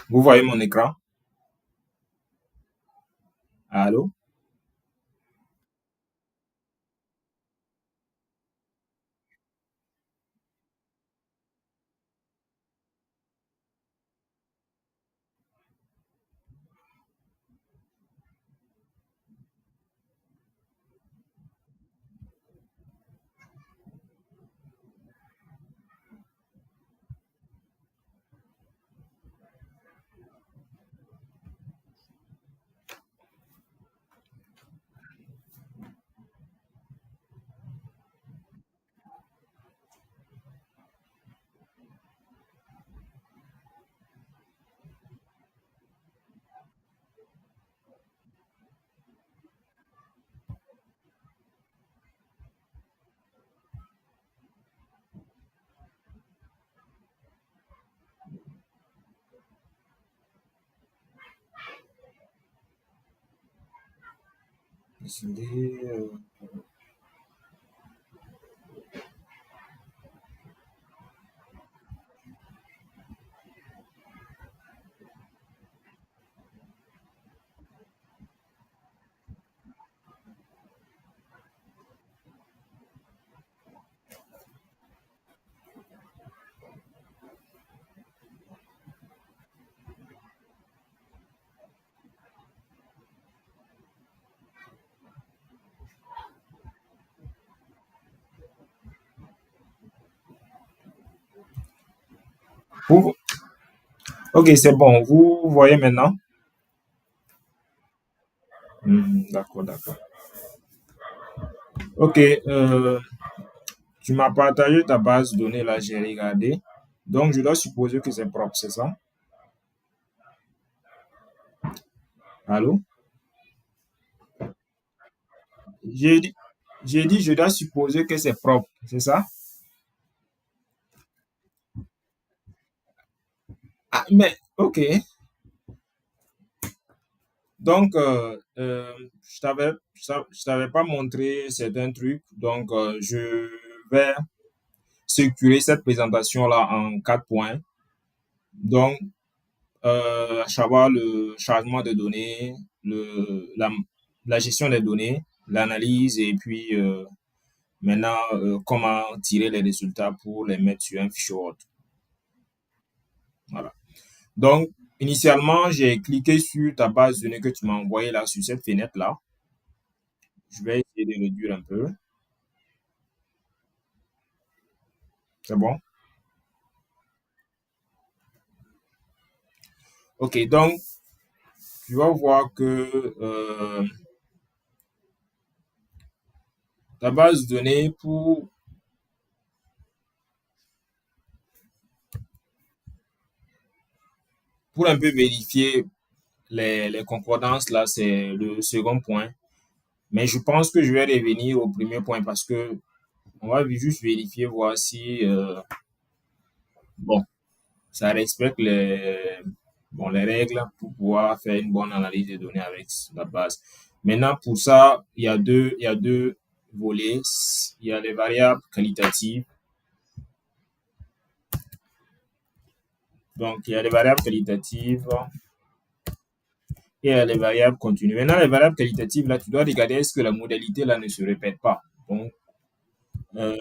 Vous voyez mon écran? Allô? Désolé, vous- Ok, c'est bon. Vous voyez maintenant? D'accord, d'accord. Ok, tu m'as partagé ta base de données là, j'ai regardé. Donc, je dois supposer que c'est propre, c'est ça? Allô? J'ai dit, j'ai dit, je dois supposer que c'est propre, c'est ça? Ah, mais, ok. Donc, je t'avais pas montré certains trucs. Donc, je vais structurer cette présentation-là en 4 points. Donc, à savoir le chargement de données, la gestion des données, l'analyse et puis maintenant comment tirer les résultats pour les mettre sur un fichier Word. Voilà. Donc, initialement, j'ai cliqué sur ta base de données que tu m'as envoyée là, sur cette fenêtre-là. Je vais essayer de réduire un peu. C'est bon? Ok, donc, tu vas voir que ta base de données, pour un peu vérifier les concordances, là, c'est le second point. Mais je pense que je vais revenir au premier point parce que on va juste vérifier, voir si bon, ça respecte les règles pour pouvoir faire une bonne analyse des données avec la base. Maintenant, pour ça, il y a deux volets. Il y a les variables qualitatives. Donc, il y a les variables qualitatives et il y a les variables continues. Maintenant, les variables qualitatives, là, tu dois regarder est-ce que la modalité, là, ne se répète pas. Euh,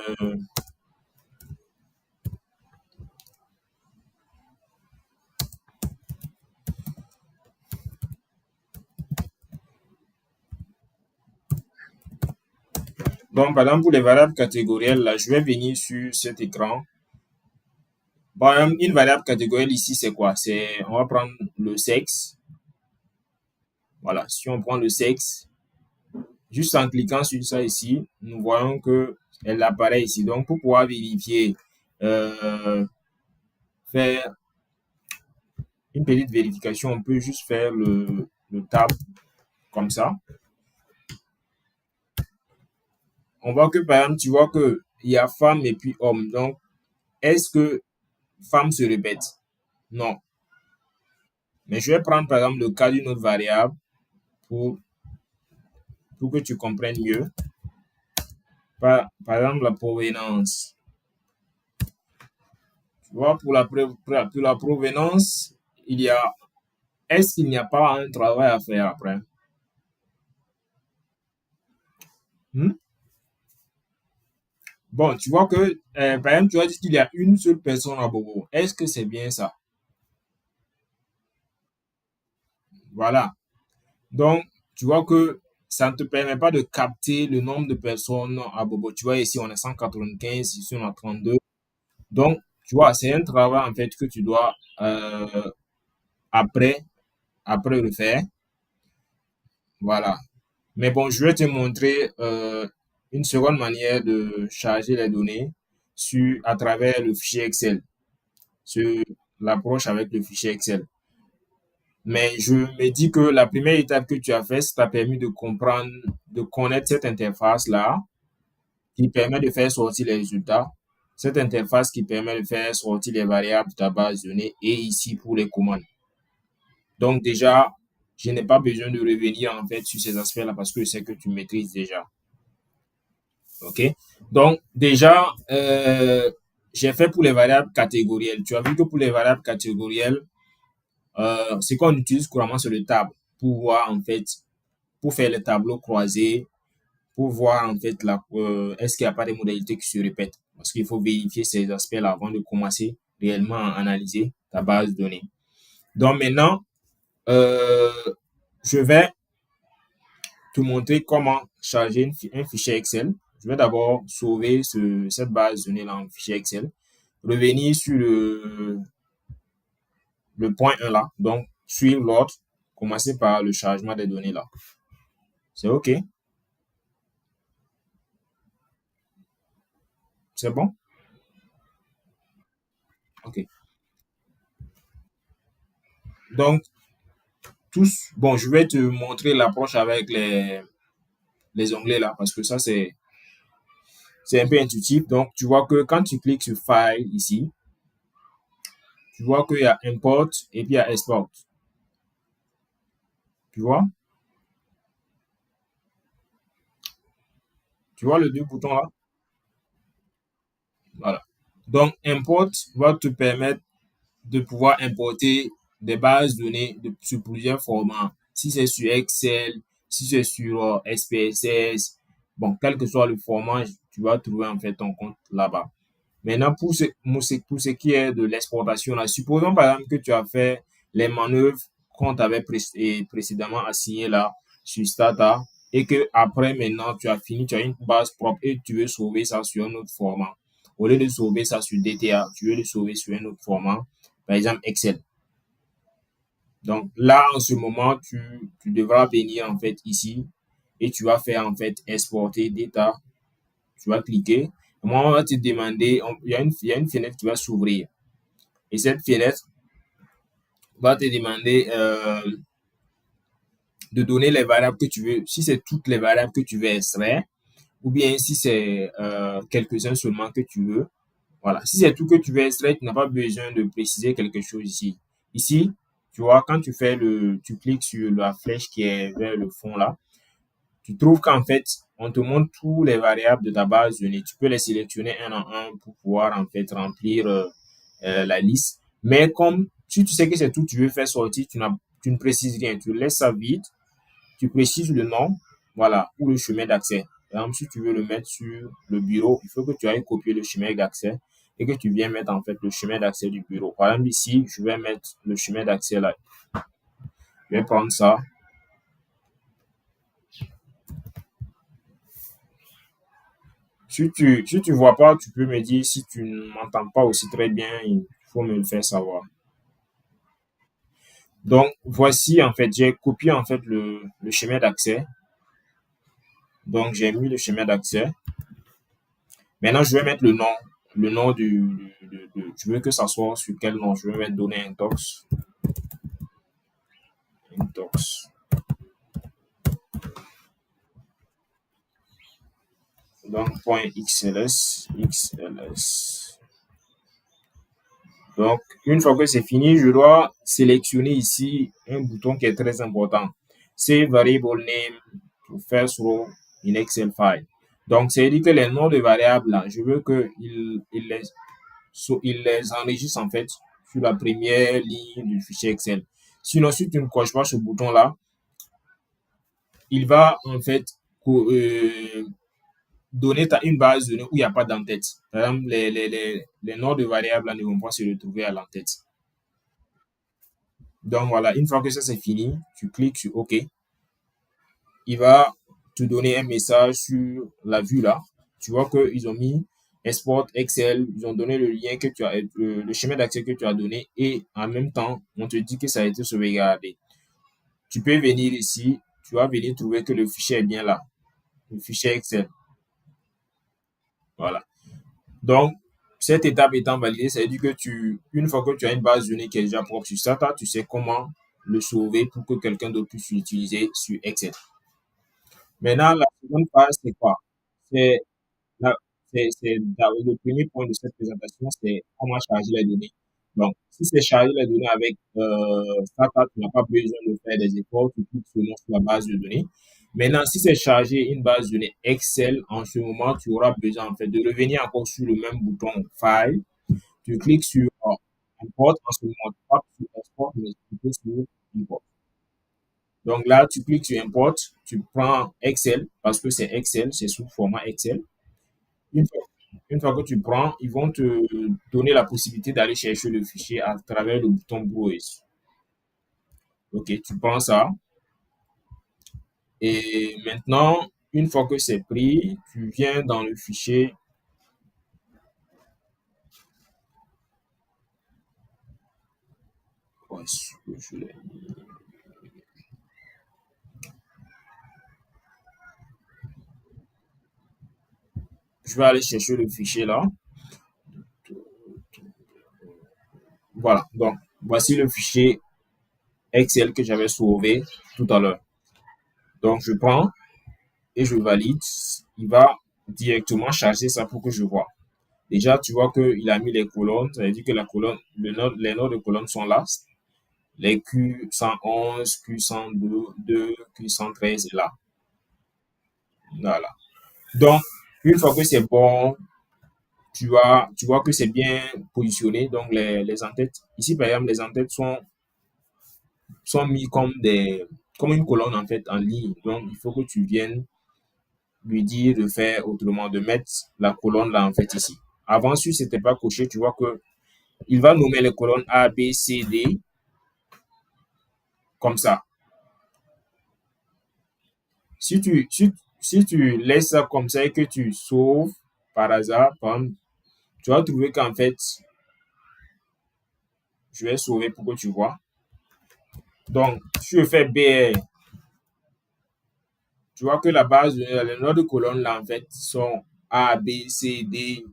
donc, par exemple, pour les variables catégorielles, là, je vais venir sur cet écran. Bon, une variable catégorielle ici, c'est quoi? On va prendre le sexe. Voilà, si on prend le sexe, juste en cliquant sur ça ici, nous voyons que elle apparaît ici. Donc, pour pouvoir vérifier, euh, faire une petite vérification, on peut juste faire le tab comme ça. On voit que, par exemple, tu vois que il y a femme et puis homme. Donc, est-ce que femme se répète? Non. Mais je vais prendre, par exemple, le cas d'une autre variable pour, pour que tu comprennes mieux. Par exemple, la provenance. Tu vois, pour la provenance, il y a, est-ce qu'il n'y a pas un travail à faire après? Hmm? Bon, tu vois que, par exemple, tu as dit qu'il y a une seule personne à Bobo. Est-ce que c'est bien ça? Voilà. Donc, tu vois que ça ne te permet pas de capter le nombre de personnes à Bobo. Tu vois, ici, on est 195, ici, on a 32. Donc, tu vois, c'est un travail, en fait, que tu dois, après, après le faire. Voilà. Mais bon, je vais te montrer une seconde manière de charger les données à travers le fichier Excel, sur l'approche avec le fichier Excel. Mais je me dis que la première étape que tu as faite, ça t'a permis de comprendre, de connaître cette interface-là qui permet de faire sortir les résultats. Cette interface qui permet de faire sortir les variables de ta base de données et ici pour les commandes. Donc déjà, je n'ai pas besoin de revenir en fait sur ces aspects-là parce que je sais que tu maîtrises déjà. OK? Donc déjà, j'ai fait pour les variables catégorielles. Tu as vu que pour les variables catégorielles, ce qu'on utilise couramment, c'est le tab pour voir en fait, pour faire les tableaux croisés, pour voir en fait est-ce qu'il n'y a pas des modalités qui se répètent. Parce qu'il faut vérifier ces aspects-là avant de commencer réellement à analyser ta base de données. Donc maintenant, euh, je vais te montrer comment charger un fichier Excel. Je vais d'abord sauver cette base de données-là en fichier Excel. Revenir sur le point 1 là. Donc, suivre l'ordre. Commencer par le chargement des données là. C'est OK. C'est bon? OK. Donc, bon, je vais te montrer l'approche avec les onglets là, parce que ça, c'est un peu intuitif. Donc, tu vois que quand tu cliques sur File ici, tu vois qu'il y a Import et puis il y a Export. Tu vois? Tu vois les deux boutons là? Voilà. Donc, Import va te permettre de pouvoir importer des bases de données sur plusieurs formats. Si c'est sur Excel, si c'est sur SPSS, bon, quel que soit le format, tu vas trouver en fait ton compte là-bas. Maintenant, pour ce qui est de l'exportation, là, supposons par exemple que tu as fait les manœuvres qu'on t'avait précédemment assignées là sur Stata et que après maintenant tu as fini, tu as une base propre et tu veux sauver ça sur un autre format. Au lieu de sauver ça sur DTA, tu veux le sauver sur un autre format, par exemple Excel. Donc là, en ce moment, tu devras venir en fait ici et tu vas faire en fait exporter data. Tu vas cliquer. Moi, on va te demander, il y a une fenêtre qui va s'ouvrir. Et cette fenêtre va te demander de donner les variables que tu veux. Si c'est toutes les variables que tu veux extraire, ou bien si c'est quelques-uns seulement que tu veux. Voilà. Si c'est tout que tu veux extraire, tu n'as pas besoin de préciser quelque chose ici. Ici, tu vois, quand tu cliques sur la flèche qui est vers le fond là, tu trouves qu'en fait, on te montre tous les variables de ta base de données. Tu peux les sélectionner un en un pour pouvoir en fait remplir la liste. Mais comme si tu sais que c'est tout, tu veux faire sortir, tu ne précises rien. Tu laisses ça vide, tu précises le nom, voilà, ou le chemin d'accès. Par exemple, si tu veux le mettre sur le bureau, il faut que tu ailles copier le chemin d'accès et que tu viennes mettre en fait le chemin d'accès du bureau. Par exemple, ici, je vais mettre le chemin d'accès là. Je vais prendre ça. Si tu vois pas, tu peux me dire. Si tu ne m'entends pas aussi très bien, il faut me le faire savoir. Donc, voici, en fait, j'ai copié, en fait, le chemin d'accès. Donc, j'ai mis le chemin d'accès. Maintenant, je vais mettre le nom je veux que ça soit sur quel nom? Je vais mettre donner intox. Donc, point XLS. Donc, une fois que c'est fini, je dois sélectionner ici un bouton qui est très important. Save variable name to first row in Excel file. Donc, c'est dire que les noms de variables là, je veux qu'il il les enregistre en fait sur la première ligne du fichier Excel. Sinon, si tu ne coches pas ce bouton-là, il va en fait donner une base de données où il n'y a pas d'entête. Par exemple, les noms de variables là, ne vont pas se retrouver à l'entête. Donc voilà, une fois que ça c'est fini, tu cliques sur OK. Il va te donner un message sur la vue là. Tu vois qu'ils ont mis Export Excel, ils ont donné le lien que tu as, le chemin d'accès que tu as donné et en même temps, on te dit que ça a été sauvegardé. Tu peux venir ici, tu vas venir trouver que le fichier est bien là, le fichier Excel. Voilà. Donc, cette étape étant validée, ça veut dire que une fois que tu as une base de données qui est déjà propre sur SATA, tu sais comment le sauver pour que quelqu'un d'autre puisse l'utiliser sur Excel. Maintenant, la seconde phase, c'est quoi? C'est la- le premier point de cette présentation, c'est comment charger les données. Donc, si c'est charger les données avec SATA, tu n'as pas besoin de faire des efforts, tu cliques seulement sur la base de données. Maintenant, si c'est charger une base de données Excel, en ce moment, tu auras besoin en fait de revenir encore sur le même bouton File. Tu cliques sur Import, en ce moment, pas sur Export, mais plutôt sur Import. Donc là, tu cliques sur Import, tu prends Excel, parce que c'est Excel, c'est sous format Excel. Une fois, une fois que tu prends, ils vont te donner la possibilité d'aller chercher le fichier à travers le bouton Browse. Ok, tu prends ça. Et maintenant, une fois que c'est pris, tu viens dans le fichier. Je vais aller chercher le fichier là. Voilà. Donc, voici le fichier Excel que j'avais sauvé tout à l'heure. Donc, je prends et je valide. Il va directement charger ça pour que je vois. Déjà, tu vois qu'il a mis les colonnes. Ça veut dire que la colonne, les noms de colonnes sont là. Les Q111, Q102, Q113 est là. Voilà. Donc, une fois que c'est bon, tu vois que c'est bien positionné. Donc, les entêtes, ici, par exemple, les entêtes sont mis comme une colonne, en fait, en ligne. Donc, il faut que tu viennes lui dire de faire autrement, de mettre la colonne là, en fait, ici. Avant, si c'était pas coché, tu vois que il va nommer les colonnes A, B, C, D, comme ça. Si tu laisses ça comme ça et que tu sauves par hasard, tu vas trouver qu'en fait, je vais sauver pour que tu vois. Donc, si je fais BR, tu vois que la base, les noms de colonnes là, en fait, sont A, B, C, D.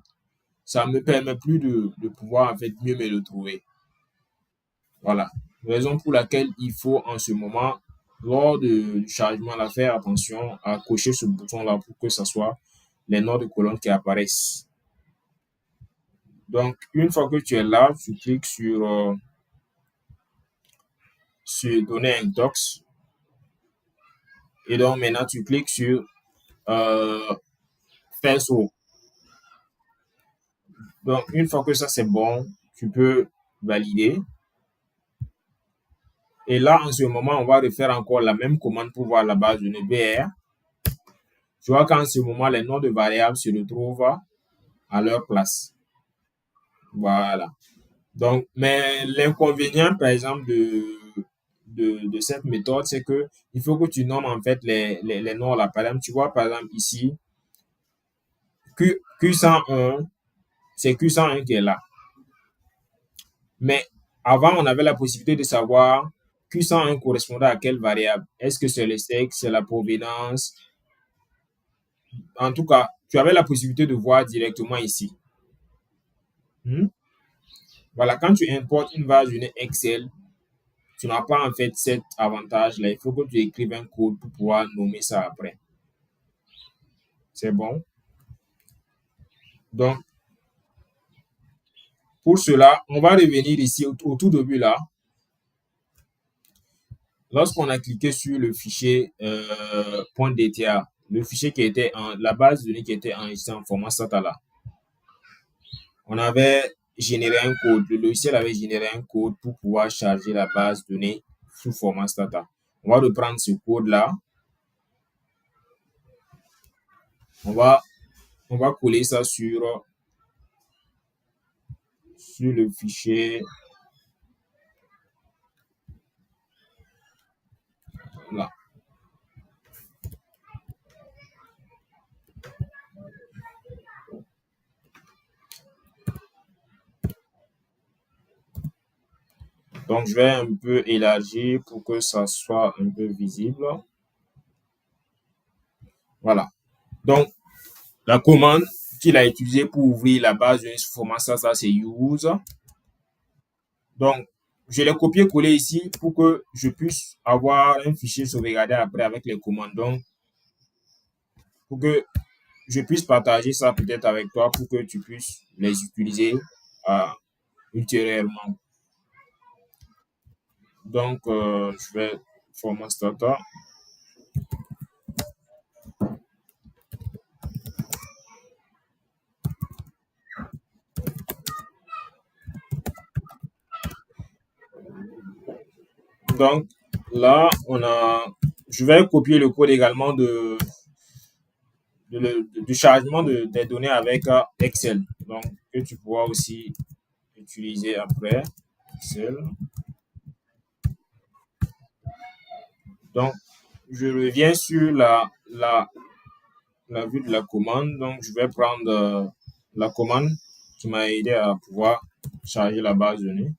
Ça me permet plus de pouvoir, en fait, mieux me le trouver. Voilà. Raison pour laquelle il faut, en ce moment, lors du chargement, là, faire attention à cocher ce bouton-là pour que ce soit les noms de colonnes qui apparaissent. Donc, une fois que tu es là, tu cliques sur donner un docs. Et donc, maintenant, tu cliques sur faire saut. Donc, une fois que ça, c'est bon, tu peux valider. Et là, en ce moment, on va refaire encore la même commande pour voir la base de données BR. Tu vois qu'en ce moment, les noms de variables se retrouvent à leur place. Voilà. Donc, mais l'inconvénient, par exemple, de cette méthode, c'est que il faut que tu nommes en fait les noms là. Par exemple, tu vois, par exemple, ici, Q101, c'est Q101 qui est là. Mais avant, on avait la possibilité de savoir Q101 correspondait à quelle variable. Est-ce que c'est le sexe, c'est la provenance? En tout cas, tu avais la possibilité de voir directement ici. Hmm? Voilà, quand tu importes une base de données Excel, tu n'as pas en fait cet avantage-là. Il faut que tu écrives un code pour pouvoir nommer ça après. C'est bon. Donc, pour cela, on va revenir ici au tout début là. Lorsqu'on a cliqué sur le fichier .dta, le fichier qui était la base de données qui était enregistrée en format SATA là, on avait généré un code. Le logiciel avait généré un code pour pouvoir charger la base de données sous format Stata. On va reprendre ce code-là. On va, on va coller ça sur le fichier là. Donc, je vais un peu élargir pour que ça soit un peu visible. Voilà. Donc, la commande qu'il a utilisée pour ouvrir la base de données sous format Stata, c'est use. Donc, je l'ai copié-collé ici pour que je puisse avoir un fichier sauvegardé après avec les commandes. Donc, pour que je puisse partager ça peut-être avec toi pour que tu puisses les utiliser euh, ultérieurement. Donc, je vais format Stata. Donc, là, je vais copier le code également du chargement des données avec Excel. Donc, que tu pourras aussi utiliser après Excel. Donc, je reviens sur la vue de la commande. Donc, je vais prendre la commande qui m'a aidé à pouvoir charger la base de données.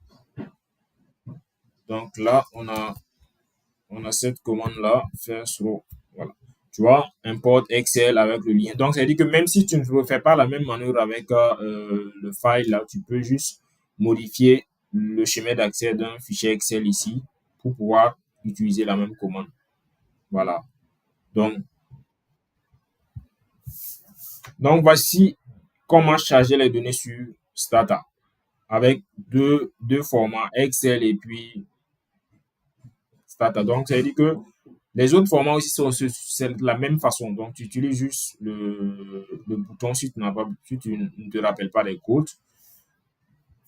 Donc là, on a cette commande-là, faire throw. Voilà. Tu vois, import Excel avec le lien. Donc, ça veut dire que même si tu ne refais pas la même manœuvre avec le file, là, tu peux juste modifier le schéma d'accès d'un fichier Excel ici pour pouvoir utiliser la même commande. Voilà. Donc, voici comment charger les données sur Stata avec deux formats, Excel et puis Stata. Donc, ça veut dire que les autres formats aussi c'est de la même façon. Donc, tu utilises juste le bouton si si tu ne te rappelles pas les codes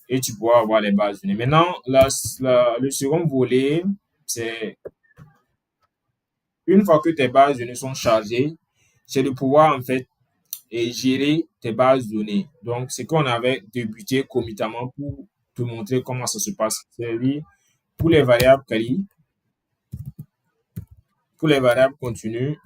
et tu pourras avoir les bases de données. Maintenant, le second volet, c'est une fois que tes bases de données sont chargées, c'est de pouvoir en fait gérer tes bases de données. Donc, c'est qu'on avait débuté communément pour te montrer comment ça se passe. C'est-à-dire, pour les variables quali, pour les variables continues,